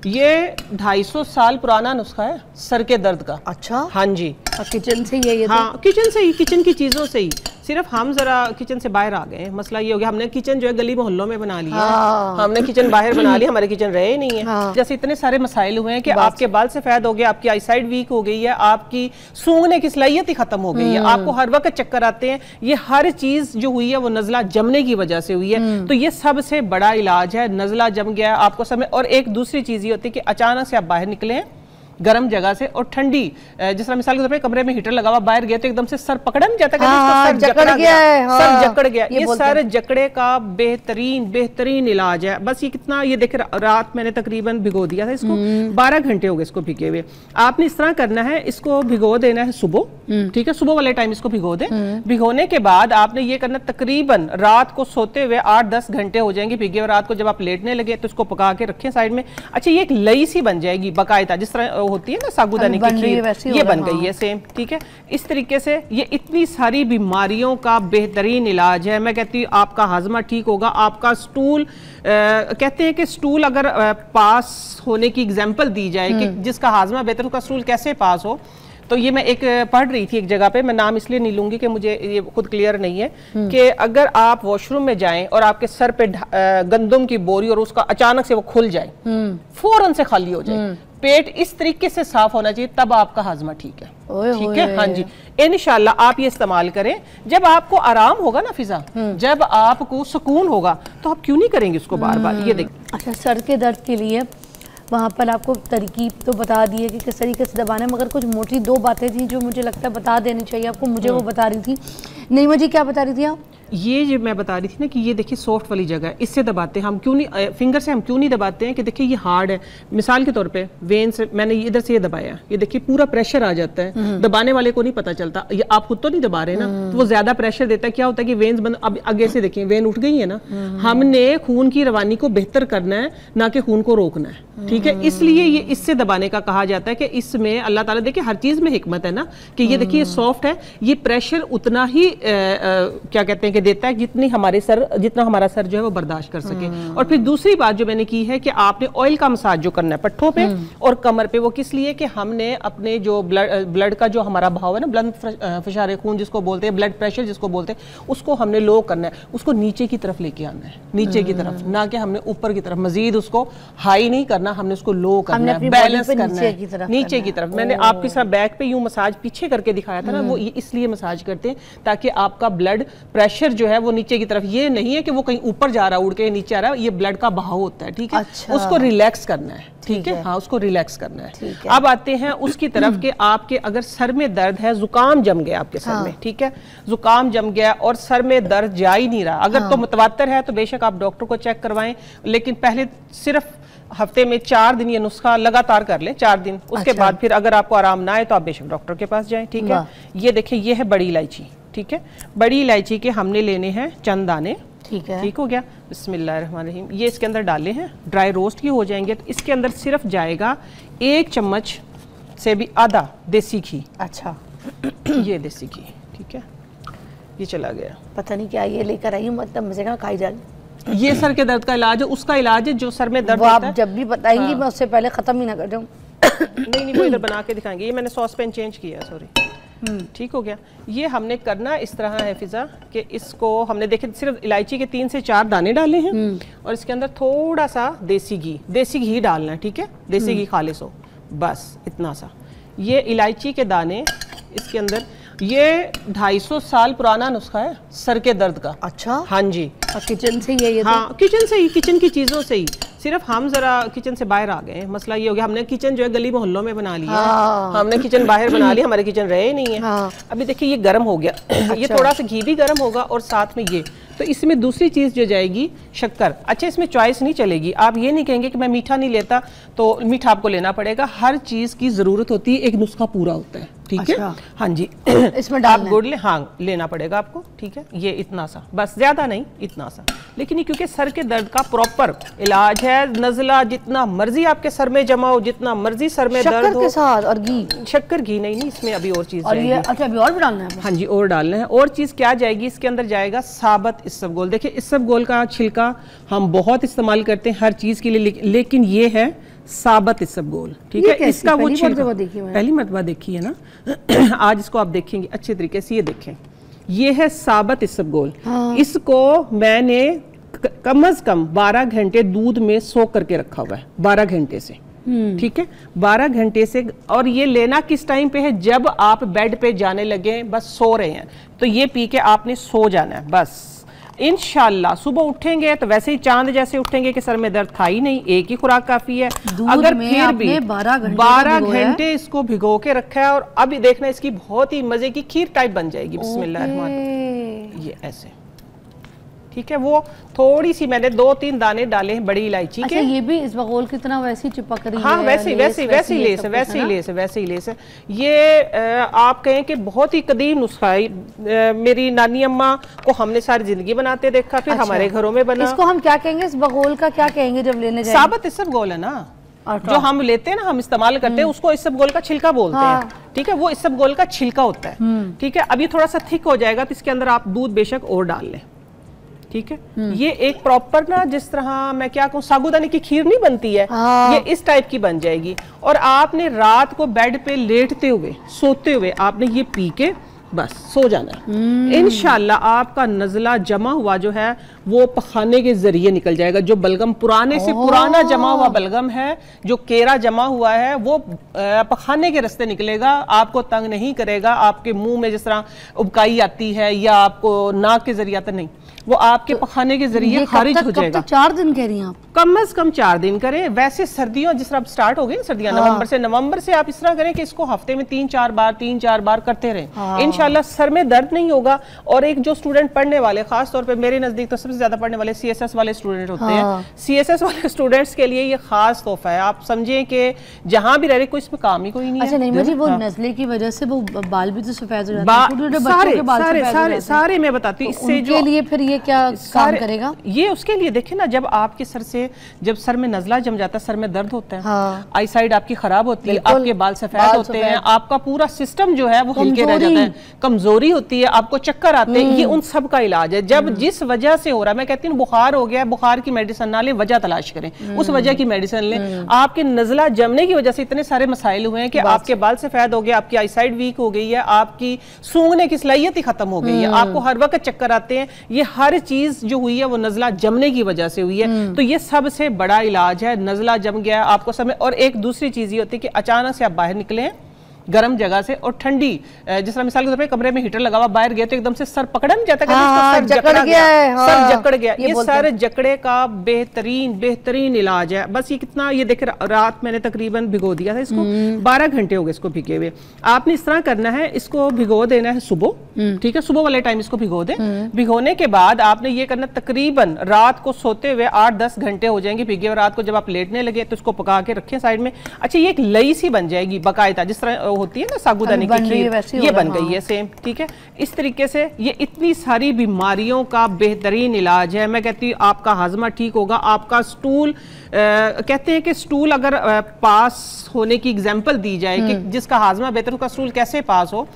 یہ 250 سال پرانا نسخہ ہے سر کے درد کا. اچھا ہاں جی. کچن سے ہی ہے؟ ہاں کچن سے ہی, کچن کی چیزوں سے ہی. صرف ہم ذرا کچن سے باہر آ گئے. مسئلہ یہ ہو گیا ہم نے کچن جو ہے گلی محلوں میں بنا لیا ہے, ہم نے کچن باہر بنا لیا, ہمارے کچن رہے ہی نہیں ہے. جیسے اتنے سارے مسائل ہوئے ہیں کہ آپ کے بال سفید ہو گیا, آپ کی آئی سائٹ ویک ہو گئی ہے, آپ کی سونگنے کی صلاحیت ہی ختم ہو گئی ہے, آپ کو ہر وقت چکر آتے ہیں. یہ ہر چیز جو ہوئی ہے وہ نزلہ جمنے کی وجہ سے ہوئی ہے. تو یہ سب سے بڑا علاج ہے. نزلہ جم گیا آپ کو سمجھ. اور ایک دوسری چیز یہ ہوتی ہے کہ اچانک سے آپ باہر نکلے ہیں گرم جگہ سے اور ٹھنڈی, جس طرح مثال کے طور پہ کمرے میں ہیٹر لگا ہوا, باہر گئے تو ایک دم سے سر پکڑا نہیں جاتا, سر جکڑ گیا. یہ سر جکڑے کا بہترین علاج ہے. بس یہ کتنا, یہ دیکھ رات میں نے تقریباً بھگو دیا تھا اس کو, 12 گھنٹے ہو گئے اس کو بھگے ہوئے. آپ نے اس طرح کرنا ہے, اس کو بھگو دینا ہے صبح, ٹھیک ہے, صبح والے ٹائم اس کو بھگو دیں. بھگونے کے بعد آپ نے یہ کرنا تقریباً رات کو سوتے ہوئے 8-10 گھنٹے ہو جائیں گے بھگے, اور رات کو جب آپ لیٹنے لگے تو اس کو پکا کے رکھیں سائڈ میں. اچھا یہ ایک لئی سی بن جائے گی باقاعدہ, جس طرح ہوتی ہے نا ساگودانی کی کھیر, یہ بن گئی ہے سیم, ٹھیک ہے. اس طریقے سے یہ اتنی ساری بیماریوں کا بہترین علاج ہے. میں کہتی ہوں آپ کا ہاضمہ ٹھیک ہوگا, آپ کا سٹول, کہتے ہیں کہ سٹول اگر پاس ہونے کی اگزامپل دی جائے کہ جس کا ہاضمہ بہتر, اس کا سٹول کیسے پاس ہو, تو یہ میں ایک پڑھ رہی تھی ایک جگہ پہ, میں نام اس لیے نہیں لوں گی کہ مجھے یہ خود کلیئر نہیں ہے, کہ اگر آپ واش روم میں جائیں اور آپ کے سر پہ گندم کی بوری اور اس کا اچانک سے وہ کھل جائے, فوراً سے خالی ہو جائے, پیٹ اس طریقے سے صاف ہونا چاہیے, تب آپ کا ہاضمہ ٹھیک ہے. ٹھیک ہے, ہاں جی, انشاءاللہ آپ یہ استعمال کریں. جب آپ کو آرام ہوگا نا فضا, جب آپ کو سکون ہوگا, تو آپ کیوں نہیں کریں گے اس کو بار بار. یہ دیکھیں. اچھا, سر کے درد کے لیے وہاں پر آپ کو ترکیب تو بتا دی ہے کہ کس طریقے سے دبانا ہے, مگر کچھ موٹی 2 باتیں تھیں جو مجھے لگتا ہے بتا دینی چاہیے آپ کو. مجھے وہ بتا رہی تھی نیما جی, کیا بتا رہی تھی آپ؟ یہ جو میں بتا رہی تھی نا کہ یہ دیکھیں سافٹ والی جگہ ہے, اس سے دباتے ہیں ہم, کیوں نہیں فنگر سے ہم کیوں نہیں دباتے ہیں کہ دیکھیں یہ ہارڈ ہے. مثال کے طور پہ وین سے میں نے ادھر سے یہ دبایا, یہ دیکھیں پورا پریشر آ جاتا ہے, دبانے والے کو نہیں پتا چلتا. یہ آپ خود تو نہیں دبا رہے نا, تو وہ زیادہ پریشر دیتا ہے. کیا ہوتا ہے کہ وینز بند, اب آگے سے دیکھیں وین اٹھ گئی ہے نا, ہم نے خون کی روانی کو بہتر کرنا ہے, نہ کہ خون کو روکنا ہے, ٹھیک ہے. اس لیے یہ اس سے دبانے کا کہا جاتا ہے کہ اس میں اللہ تعالیٰ دیکھیں ہر چیز میں حکمت ہے نا, کہ یہ دیکھیں یہ سافٹ ہے, یہ پریشر اتنا ہی کیا کہتے ہیں کہ دیتا ہے جتنا ہمارا سر جو ہے وہ برداشت کر سکے. اور پھر دوسری بات جو میں نے کی ہے کہ آپ نے آئل کا مساج جو کرنا ہے پٹھوں پہ اور کمر پہ, وہ کس لیے کہ ہم نے اپنے جو بلڈ کا جو ہمارا بہاؤ ہے نا, بلڈ فشار خون جس کو بولتے ہیں, بلڈ پریشر جس کو بولتے ہیں, اس کو ہم نے لو کرنا ہے, اس کو نیچے کی طرف لے کے آنا ہے, نیچے کی طرف, نہ کہ ہم نے اوپر کی طرف. مزید اس کو ہائی نہیں کرنا, ہم نے اس کو لو کرنا ہے, بیلنس کرنا ہے نیچے کی طرف. میں نے آپ کے ساتھ بیک پہ یوں مساج پیچھے کر کے دکھایا تھا نا, وہ اس لیے مساج کرتے ہیں تاکہ آپ کا بلڈ پریشر جو ہے وہ نیچے کی طرف, یہ نہیں ہے کہ وہ کہیں اوپر جا رہا اڑ کے نیچے آ رہا ہے, یہ بلڈ کا بہاؤ ہوتا ہے, ٹھیک ہے. اس کو ریلیکس کرنا ہے, ٹھیک ہے, ہاں اس کو ریلیکس کرنا ہے. اب آتے ہیں اس کی طرف کہ آپ کے اگر سر میں درد ہے, زکام جم گیا آپ کے سر میں, ٹھیک ہے, زکام جم گیا اور سر میں درد جا ہی نہیں رہا, اگر تو متواتر ہے تو بے شک آپ ڈاکٹر کو چیک کروائیں, لیکن پہلے صرف ہفتے میں 4 دن یہ نسخہ لگاتار کر لیں, 4 دن, اس کے بعد پھر اگر آپ کو آرام نہ آئے تو آپ بے شک ڈاکٹر کے پاس جائیں, ٹھیک ہے. یہ دیکھیں یہ ہے بڑی الائچی, ٹھیک ہے, بڑی الائچی کے ہم نے لینے ہیں چند دانے, ٹھیک ہو گیا. بسم اللہ الرحمن الرحیم. یہ اس کے اندر ڈالے ہیں, ڈرائی روسٹ کی ہو جائیں گے. تو اس کے اندر صرف جائے گا 1 چمچ سے بھی آدھا دیسی گھی. اچھا, یہ دیسی گھی, ٹھیک ہے, یہ چلا گیا. پتہ نہیں کیا یہ لے کر آئی, مطلب مجھے کہاں کھائی جائے. یہ سر کے درد کا علاج ہے, اس کا علاج ہے جو سر میں درد ہوتا ہے. آپ جب بھی بتائیں گی میں اس سے پہلے ختم ہی نہ کر دوں. نہیں وہ ادھر بنا کے دکھائیں گے. یہ میں نے ساس پین چینج کیا ہے, سوری, ٹھیک ہو گیا. یہ ہم نے کرنا اس طرح ہے فضا کہ اس کو ہم نے دیکھیں صرف الائچی کے 3 سے 4 دانے ڈالے ہیں, اور اس کے اندر تھوڑا سا دیسی گھی ڈالنا ہے, ٹھیک ہے, دیسی گھی خالص ہو, بس اتنا سا. یہ الائچی کے دانے اس کے اندر, یہ 250 سال پرانا نسخہ ہے سر کے درد کا. اچھا, ہاں جی, کچن سے ہی ہے. ہاں کچن سے ہی, کچن کی چیزوں سے ہی. صرف ہم ذرا کچن سے باہر آ گئے. مسئلہ یہ ہو گیا ہم نے کچن جو ہے گلی محلوں میں بنا لیا ہے, ہم نے کچن باہر بنا لیا, ہمارے کچن رہے نہیں ہے. ابھی دیکھیں یہ گرم ہو گیا, یہ تھوڑا سا گھی بھی گرم ہوگا اور ساتھ میں یہ, تو اس میں دوسری چیز جو جائے گی شکر. اچھا اس میں چوائس نہیں چلے گی, آپ یہ نہیں کہیں گے کہ میں میٹھا نہیں لیتا, تو میٹھا آپ کو لینا پڑے گا. ہر چیز کی ضرورت ہوتی ہے, ایک نسخہ پورا ہوتا ہے, ٹھیک ہے. ہاں جی, اس میں آپ گڑ لیں, ہاں لینا پڑے گا آپ کو, ٹھیک ہے. یہ اتنا سا, بس زیادہ نہیں, اتنا سا. لیکن یہ کیونکہ سر کے درد کا پراپر علاج ہے, نزلہ جتنا مرضی آپ کے سر میں جمع ہو, جتنا مرضی سر میں درد ہو, شکر کے ساتھ اور گھی. شکر گھی نہیں, اس میں ابھی اور چیز جائے گی. اچھا ابھی اور بھی ڈالنا ہے. ہاں جی اور ڈالنا ہے. اور چیز کیا جائے گی اس کے اندر, جائے گا ثابت اسبگول. دیکھیں اسبگول کا چھلکا ہم بہت استعمال کرتے ہیں ہر چیز کے لیے, لیکن یہ ہے साबत इसबगोल, ठीक है। इसका वो पहली मरतबा देखी है ना, आज इसको आप देखेंगे अच्छे तरीके से। ये देखें, ये है साबत इसबगोल। इसको मैंने कम से कम 12 घंटे दूध में सोख करके रखा हुआ है, 12 घंटे से, ठीक है, 12 घंटे से। और ये लेना किस टाइम पे है? जब आप बेड पे जाने लगे, बस सो रहे हैं, तो ये पी के आपने सो जाना है बस। इंशाल्लाह सुबह उठेंगे तो वैसे ही चांद जैसे उठेंगे कि सर में दर्द था ही नहीं, एक ही खुराक काफी है। अगर फिर भी 12 घंटे इसको भिगो के रखा है, और अभी देखना इसकी बहुत ही मजे की खीर टाइप बन जाएगी। बिस्मिल्लाह, ये ऐसे, ठीक है। वो थोड़ी सी मैंने 2-3 दाने डाले हैं बड़ी इलायची के। ये भी इसबगोल की तरह वैसी चिपक रही है? हाँ, वैसे ही लेस है, वैसे ही लेस है। ये आप कहें कि बहुत ही कदीम नुस्खा है। मेरी नानी अम्मा को हमने सारी जिंदगी बनाते देखा, फिर हमारे घरों में बना। इसको हम क्या कहेंगे, इसबगोल का क्या कहेंगे जब लेने जाएंगे? साबत इसबगोल है ना, जो हम लेते हैं ना, हम इस्तेमाल करते हैं, उसको इसबगोल का छिलका बोलते हैं, ठीक है। वो इसबगोल का छिलका होता है, ठीक है। अब ये थोड़ा सा थिक हो जाएगा तो इसके अंदर आप दूध बेशक और डाल लें, ठीक है। ये एक प्रॉपर ना, जिस तरह मैं क्या कहूँ, साबूदाने की खीर नहीं बनती है, ये इस टाइप की बन जाएगी। और आपने रात को बेड पे लेटते हुए, सोते हुए आपने ये पी के बस सो जाना है। इंशाल्लाह आपका नज़ला जमा हुआ जो है वो पखाने के जरिए निकल जाएगा। जो बलगम पुराने से पुराना जमा हुआ बलगम है, जो केरा जमा हुआ है, वो पखाने के रास्ते निकलेगा, आपको तंग नहीं करेगा। आपके मुंह में जिस तरह उबकाई आती है या आपको नाक के जरिए आता, नहीं, वो आपके पखाने के जरिए खारिज हो जाएगा। 4 दिन कह रही हैं आप? कम से कम 4 दिन करें। वैसे सर्दियों जिस तरह स्टार्ट हो गई सर्दियां, नवंबर से आप इस तरह करें कि इसको हफ्ते में 3-4 बार करते रहें। इंशाल्लाह सर में दर्द नहीं होगा। और एक जो स्टूडेंट पढ़ने वाले, खास तौर पे मेरे नजदीक तो सबसे ज्यादा पढ़ने वाले CSS वाले स्टूडेंट होते हैं। CSS वाले स्टूडेंट्स के लिए ये खास तोहफा है। आप समझें कि जहां भी रह रहे, कोई इसमें काम ही कोई नहीं है। अच्छा नहीं मुझे वो नज़ले की वजह से वो बाल भी तो सफेद हो जाते हैं, सारे मैं बताती हूँ। इससे जो लिए फिर ये क्या काम करेगा? ये उसके लिए देखे ना, जब आपके सर से, जब सर में नज़ला जम जाता है, सर में दर्द होता है, आई साइड आपकी खराब होती है, आपके बाल सफेद होते हैं, आपका पूरा सिस्टम जो है वो हल्के रह जाता है, कमजोरी होती है, आपको चक्कर आते हैं, ये उन सब का इलाज है। जब जिस वजह से हो रहा है, मैं कहती हूँ बुखार हो गया, बुखार की मेडिसिन ना लें, वजह तलाश करें, उस वजह की मेडिसिन लें। आपके नज़ला जमने की वजह से इतने सारे मसाइल हुए हैं कि आपके बाल सफेद हो गए, आपकी आई साइड वीक हो गई है, आपकी सूंघने की सलाहियत ही खत्म हो गई है, आपको हर वक्त चक्कर आते हैं। ये हर चीज जो हुई है वो नज़ला जमने की वजह से हुई है। तो ये सबसे बड़ा इलाज है। नज़ला जम गया आपको समय। और एक दूसरी चीज ये होती है कि अचानक से आप बाहर निकले हैं गर्म जगह से और ठंडी, जिस तरह मिसाल के तौर पे कमरे में हीटर लगा हुआ, बाहर गए तो एकदम से सर पकड़ा नहीं जाता, सर जकड़ गया, सर जकड़ गया। ये सर जकड़े का बेहतरीन इलाज है। बस ये कितना, ये देखे रात मैंने तकरीबन भिगो दिया था इसको, 12 घंटे हो गए इसको भिगे हुए। आपने इस तरह करना है, इसको भिगो देना है सुबह, ठीक है, सुबह वाले टाइम इसको भिगो दे। भिगोने के बाद आपने ये करना, तकरीबन रात को सोते हुए 8-10 घंटे हो जाएंगे भिगे हुए। रात को जब आप लेटने लगे तो इसको पका के रखें साइड में। अच्छा, ये एक लई सी बन जाएगी बाकायदा, जिस तरह होती है ना साबूदाने की खीर, ये बन गई है सेम, ठीक है। इस तरीके से ये इतनी सारी बीमारियों का बेहतरीन इलाज है। मैं कहती हूँ आपका हाजमा ठीक होगा, आपका स्टूल, कहते हैं कि स्टूल अगर पास होने की एग्जांपल दी जाए कि जिसका हाजमा बेहतर, उसका स्टूल कैसे पास हो,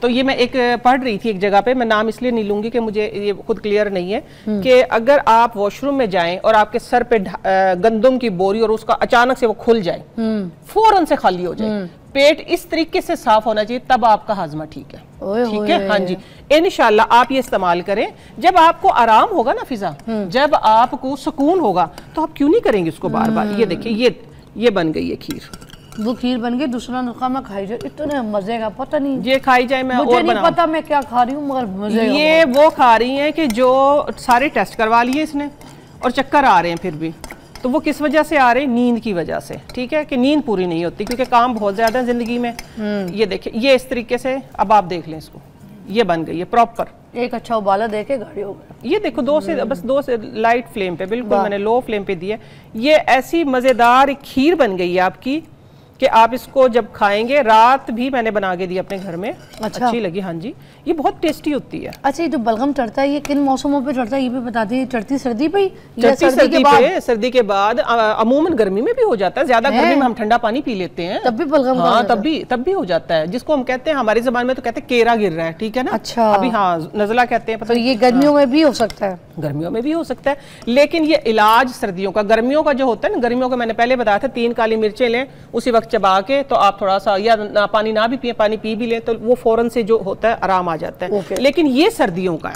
तो ये मैं एक पढ़ रही थी एक जगह पे, मैं नाम इसलिए नहीं लूंगी कि मुझे ये खुद क्लियर नहीं है, कि अगर आप वॉशरूम में जाएं और आपके सर पे गंदम की बोरी और उसका अचानक से वो खुल जाए, फौरन से खाली हो जाए, पेट इस तरीके से साफ होना चाहिए, तब आपका हाजमा ठीक है। ठीक है, हाँ जी, इंशाल्लाह आप ये इस्तेमाल करें। जब आपको आराम होगा ना फिजा, जब आपको सुकून होगा, तो आप क्यों नहीं करेंगे उसको बार बार। ये देखिए, ये बन गई है खीर, वो खीर बन गई। दूसरा नुस्खा मैं खाई जाए, इतने मजे का पता नहीं, ये खाई जाए, मैं मुझे नहीं पता मैं क्या खा रही हूँ, मगर मजे ये वो खा रही है कि जो सारे टेस्ट करवा लिए इसने और चक्कर आ रहे हैं फिर भी, तो वो किस वजह से आ रहे हैं? नींद की वजह से, ठीक है, कि नींद पूरी नहीं होती क्योंकि काम बहुत ज्यादा है जिंदगी में। ये देखिए, ये इस तरीके से, अब आप देख लें इसको, ये बन गई है प्रॉपर। एक अच्छा उबाला दे के गाड़ी हो गया। ये देखो, बस दो से लाइट फ्लेम पे, बिल्कुल मैंने लो फ्लेम पे दी है। ये ऐसी मजेदार खीर बन गई है आपकी कि आप इसको जब खाएंगे, रात भी मैंने बना के दी अपने घर में, अच्छा। अच्छी लगी, हाँ जी, ये बहुत टेस्टी होती है। अच्छा, ये जो बलगम चढ़ता है ये किन मौसमों पे चढ़ता है, ये भी बता दें? चढ़ती सर्दी पे, सर्दी के बाद, अमूमन गर्मी में भी हो जाता है, ज्यादा गर्मी में हम ठंडा पानी पी लेते हैं, तब भी बलगम, हाँ तब भी हो जाता है, जिसको हम कहते हैं, हमारी ज़बान में तो कहते हैं केरा गिर रहा है, ठीक है ना। अच्छा, अभी हाँ नज़ला कहते हैं। तो ये गर्मियों में भी हो सकता है? गर्मियों में भी हो सकता है, लेकिन ये इलाज सर्दियों का, गर्मियों का जो होता है ना, गर्मियों का मैंने पहले बताया था, 3 काली मिर्चें लें, उसी वक्त चबा के तो आप थोड़ा सा या ना पानी ना भी पिए, पानी पी भी लें तो वो फौरन से जो होता है आराम आ जाता है। लेकिन ये सर्दियों का है,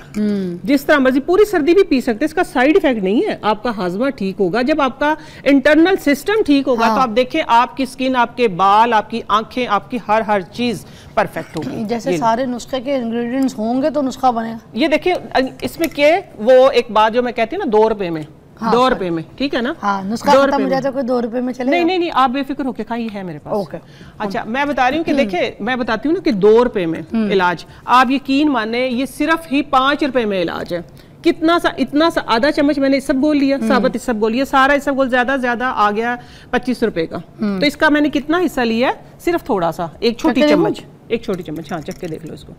जिस तरह मर्जी पूरी सर्दी भी पी सकते हैं, इसका साइड इफेक्ट नहीं है। आपका हाजमा ठीक होगा, जब आपका इंटरनल सिस्टम ठीक होगा तो आप देखें आपकी स्किन, आपके बाल, आपकी आंखें, आपकी हर चीज परफेक्ट होगी। जैसे सारे नुस्खे के इंग्रेडिएंट्स होंगे तो नुस्खा बनेगा। ये देखिए इसमें के वो एक बात जो मैं कहती हूँ ना, 2 रुपए में, 2 रुपए में, ठीक है ना? हाँ, नुस्खा खत्म हो जाता है, कोई 2 रुपए में चलेगा? नहीं, आप बेफिक्र होके खाइए, है मेरे पास। ओके, अच्छा मैं बता रही हूँ कि देखिए, मैं बताती हूँ ना कि 2 रुपए में इलाज, आप यकीन माने ये सिर्फ ही 5 रुपए में इलाज है। कितना सा, इतना सा आधा चम्मच मैंने इसबगोल लिया, साबुत इसबगोल लिया, सारा इसबगोल ज्यादा आ गया 25 रुपए का। तो इसका मैंने कितना हिस्सा लिया? सिर्फ थोड़ा सा, एक छोटी चम्मच, हाँ चख के देख लो इसको।